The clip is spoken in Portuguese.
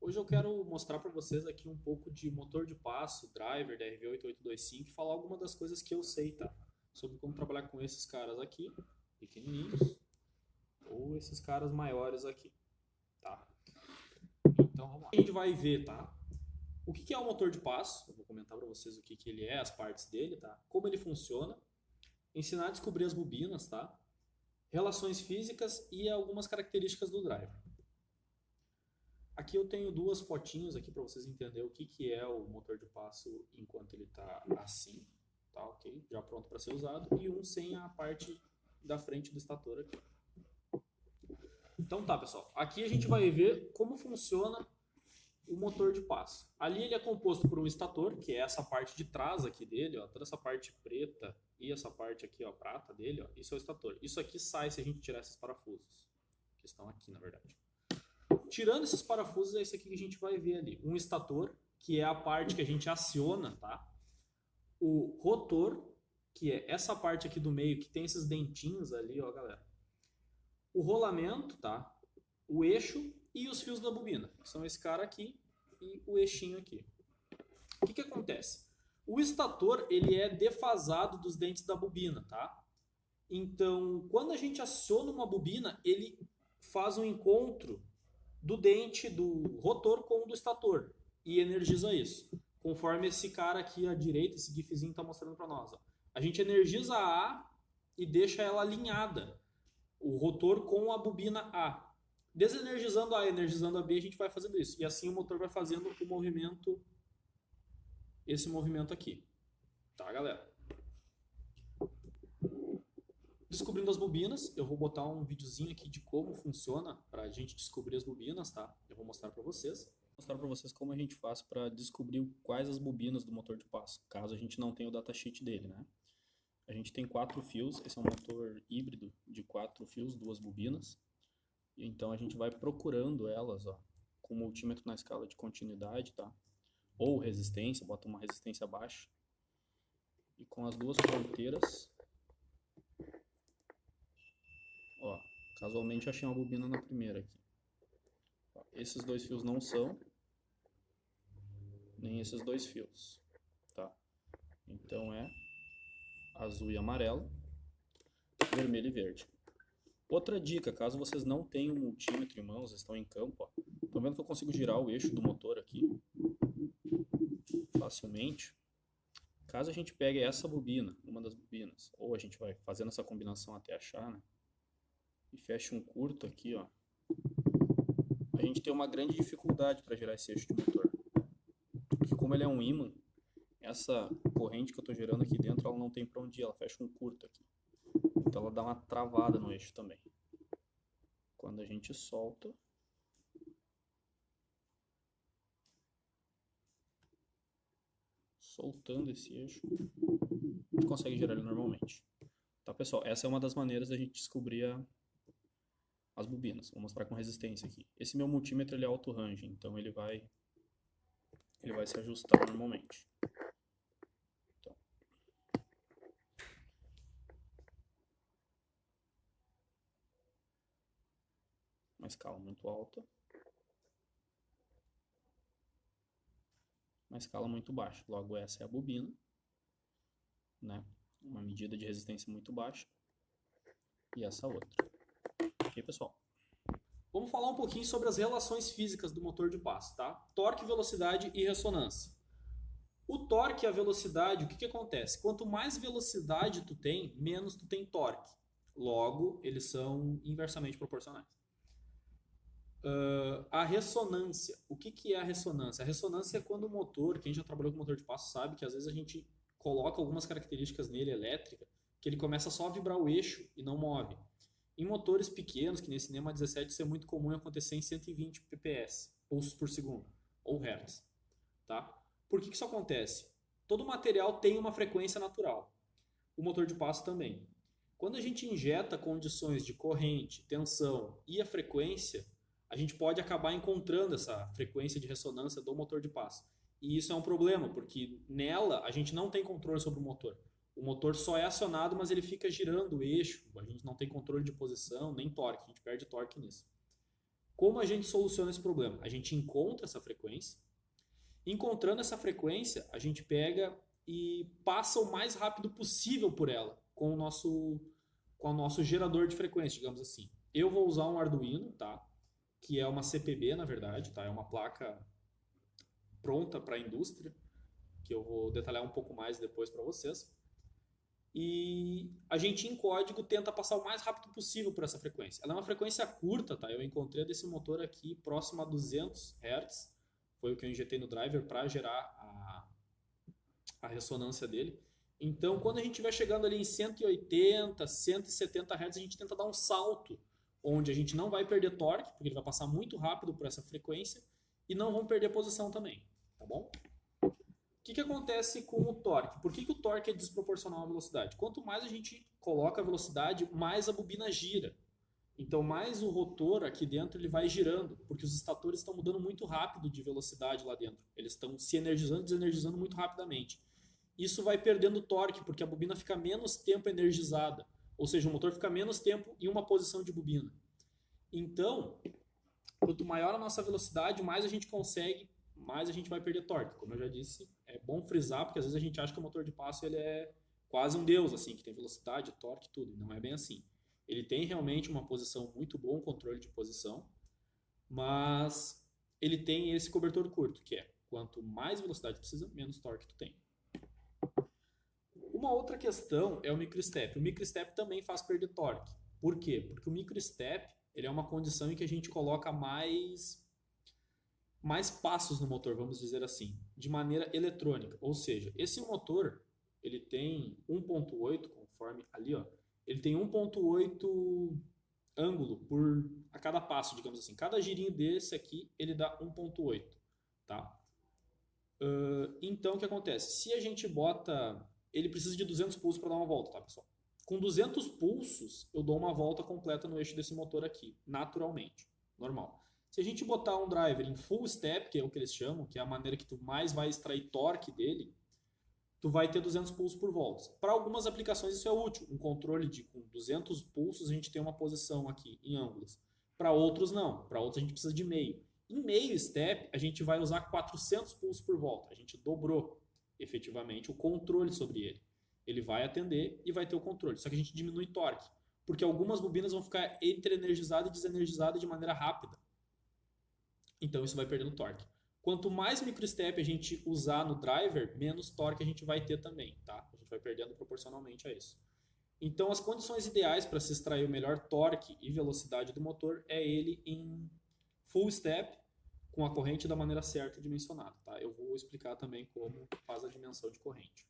Hoje eu quero mostrar para vocês aqui um pouco de motor de passo, driver da RV8825 e falar algumas das coisas que eu sei, tá? Sobre como trabalhar com esses caras aqui, pequenininhos, ou esses caras maiores aqui, tá? Então vamos lá. A gente vai ver, tá? O que é o motor de passo? Eu vou comentar para vocês o que ele é, as partes dele, tá? Como ele funciona, ensinar a descobrir as bobinas, tá? Relações físicas e algumas características do driver. Aqui eu tenho duas fotinhos aqui para vocês entenderem o que é o motor de passo enquanto ele está assim, tá ok? Já pronto para ser usado, e um sem a parte da frente do estator aqui. Então tá, pessoal, aqui a gente vai ver como funciona o motor de passo. Ali ele é composto por um estator, que é essa parte de trás aqui dele, ó, toda essa parte preta e essa parte aqui, ó, prata dele, ó, isso é o estator. Isso aqui sai se a gente tirar esses parafusos, que estão aqui na verdade. Tirando esses parafusos, é esse aqui que a gente vai ver ali. Um estator, que é a parte que a gente aciona, tá? O rotor, que é essa parte aqui do meio, que tem esses dentinhos ali, ó, galera. O rolamento, tá? O eixo e os fios da bobina, que são esse cara aqui e o eixinho aqui. O que acontece? O estator, ele é defasado dos dentes da bobina, tá? Então, quando a gente aciona uma bobina, ele faz um encontro do dente do rotor com o do estator e energiza isso. Conforme esse cara aqui à direita, esse gifzinho está mostrando para nós. Ó. A gente energiza a A e deixa ela alinhada, o rotor com a bobina A. Desenergizando A e energizando a B, a gente vai fazendo isso. E assim o motor vai fazendo o movimento, esse movimento aqui. Tá, galera? Descobrindo as bobinas, eu vou botar um videozinho aqui de como funciona para a gente descobrir as bobinas, tá? Eu vou mostrar para vocês. Vou mostrar para vocês como a gente faz para descobrir quais as bobinas do motor de passo, caso a gente não tenha o datasheet dele, né? A gente tem 4 fios, esse é um motor híbrido de 4 fios, 2 bobinas. Então a gente vai procurando elas, ó, com o multímetro na escala de continuidade, tá? Ou resistência, bota uma resistência baixa. E com as duas ponteiras, ó, casualmente achei uma bobina na primeira aqui. Esses dois fios não são, nem esses dois fios, tá? Então é azul e amarelo, vermelho e verde. Outra dica, caso vocês não tenham multímetro em mãos, estão em campo, ó, estão vendo que eu consigo girar o eixo do motor aqui facilmente. Caso a gente pegue essa bobina, uma das bobinas, ou a gente vai fazendo essa combinação até achar, né? E fecha um curto aqui, ó. A gente tem uma grande dificuldade para girar esse eixo de motor. Porque como ele é um ímã, essa corrente que eu estou gerando aqui dentro, ela não tem para onde ir, ela fecha um curto aqui. Então ela dá uma travada no eixo também. Quando a gente solta, soltando esse eixo, a gente consegue girar ele normalmente. Tá, pessoal? Essa é uma das maneiras da gente descobrir as bobinas. Vou mostrar com resistência aqui. Esse meu multímetro ele é auto-range, então ele vai se ajustar normalmente. Então, uma escala muito alta, uma escala muito baixa. Logo essa é a bobina, né? Uma medida de resistência muito baixa. E essa outra. Ok, pessoal? Vamos falar um pouquinho sobre as relações físicas do motor de passo, tá? Torque, velocidade e ressonância. O torque e a velocidade, o que acontece? Quanto mais velocidade tu tem, menos tu tem torque. Logo, eles são inversamente proporcionais. A ressonância. O que é a ressonância? A ressonância é quando o motor, quem já trabalhou com motor de passo sabe que às vezes a gente coloca algumas características nele, elétrica, que ele começa só a vibrar o eixo e não move. Em motores pequenos, que nesse NEMA 17, isso é muito comum acontecer em 120 ppm, pulsos por segundo, ou hertz. Tá? Por que isso acontece? Todo material tem uma frequência natural. O motor de passo também. Quando a gente injeta condições de corrente, tensão e a frequência, a gente pode acabar encontrando essa frequência de ressonância do motor de passo. E isso é um problema, porque nela a gente não tem controle sobre o motor. O motor só é acionado, mas ele fica girando o eixo. A gente não tem controle de posição, nem torque. A gente perde torque nisso. Como a gente soluciona esse problema? A gente encontra essa frequência. Encontrando essa frequência, a gente pega e passa o mais rápido possível por ela com o nosso gerador de frequência, digamos assim. Eu vou usar um Arduino, tá? Que é uma CPB, na verdade, tá? É uma placa pronta para a indústria, que eu vou detalhar um pouco mais depois para vocês. E a gente, em código, tenta passar o mais rápido possível por essa frequência. Ela é uma frequência curta, tá? Eu encontrei desse motor aqui próximo a 200 Hz. Foi o que eu injetei no driver para gerar a ressonância dele. Então, quando a gente vai chegando ali em 180, 170 Hz, a gente tenta dar um salto, onde a gente não vai perder torque, porque ele vai passar muito rápido por essa frequência, e não vamos perder posição também, tá bom? O que acontece com o torque? Por que o torque é desproporcional à velocidade? Quanto mais a gente coloca a velocidade, mais a bobina gira. Então, mais o rotor aqui dentro ele vai girando, porque os estatores estão mudando muito rápido de velocidade lá dentro. Eles estão se energizando e desenergizando muito rapidamente. Isso vai perdendo torque, porque a bobina fica menos tempo energizada. Ou seja, o motor fica menos tempo em uma posição de bobina. Então, quanto maior a nossa velocidade, mais a gente consegue, mais a gente vai perder torque. Como eu já disse, é bom frisar, porque às vezes a gente acha que o motor de passo ele é quase um deus, assim, que tem velocidade, torque, tudo. E não é bem assim. Ele tem realmente uma posição muito boa, um controle de posição, mas ele tem esse cobertor curto, que é quanto mais velocidade precisa, menos torque tu tem. Uma outra questão é o microstep. O microstep também faz perder torque. Por quê? Porque o microstep ele é uma condição em que a gente coloca mais passos no motor, vamos dizer assim, de maneira eletrônica. Ou seja, esse motor ele tem 1.8, conforme ali, ó, ele tem 1.8 ângulo a cada passo, digamos assim. Cada girinho desse aqui, ele dá 1.8, tá? Então, o que acontece? Se a gente bota... Ele precisa de 200 pulsos para dar uma volta, tá, pessoal? Com 200 pulsos, eu dou uma volta completa no eixo desse motor aqui, naturalmente, normal. Se a gente botar um driver em full step, que é o que eles chamam, que é a maneira que tu mais vai extrair torque dele, tu vai ter 200 pulsos por volta. Para algumas aplicações isso é útil. Um controle com 200 pulsos a gente tem uma posição aqui em ângulos. Para outros não. Para outros a gente precisa de meio. Em meio step a gente vai usar 400 pulsos por volta. A gente dobrou efetivamente o controle sobre ele. Ele vai atender e vai ter o controle. Só que a gente diminui torque. Porque algumas bobinas vão ficar entre energizada e desenergizada de maneira rápida. Então isso vai perdendo torque. Quanto mais microstep a gente usar no driver, menos torque a gente vai ter também, tá? A gente vai perdendo proporcionalmente a isso. Então, as condições ideais para se extrair o melhor torque e velocidade do motor é ele em full step, com a corrente da maneira certa dimensionada, tá? Eu vou explicar também como faz a dimensão de corrente.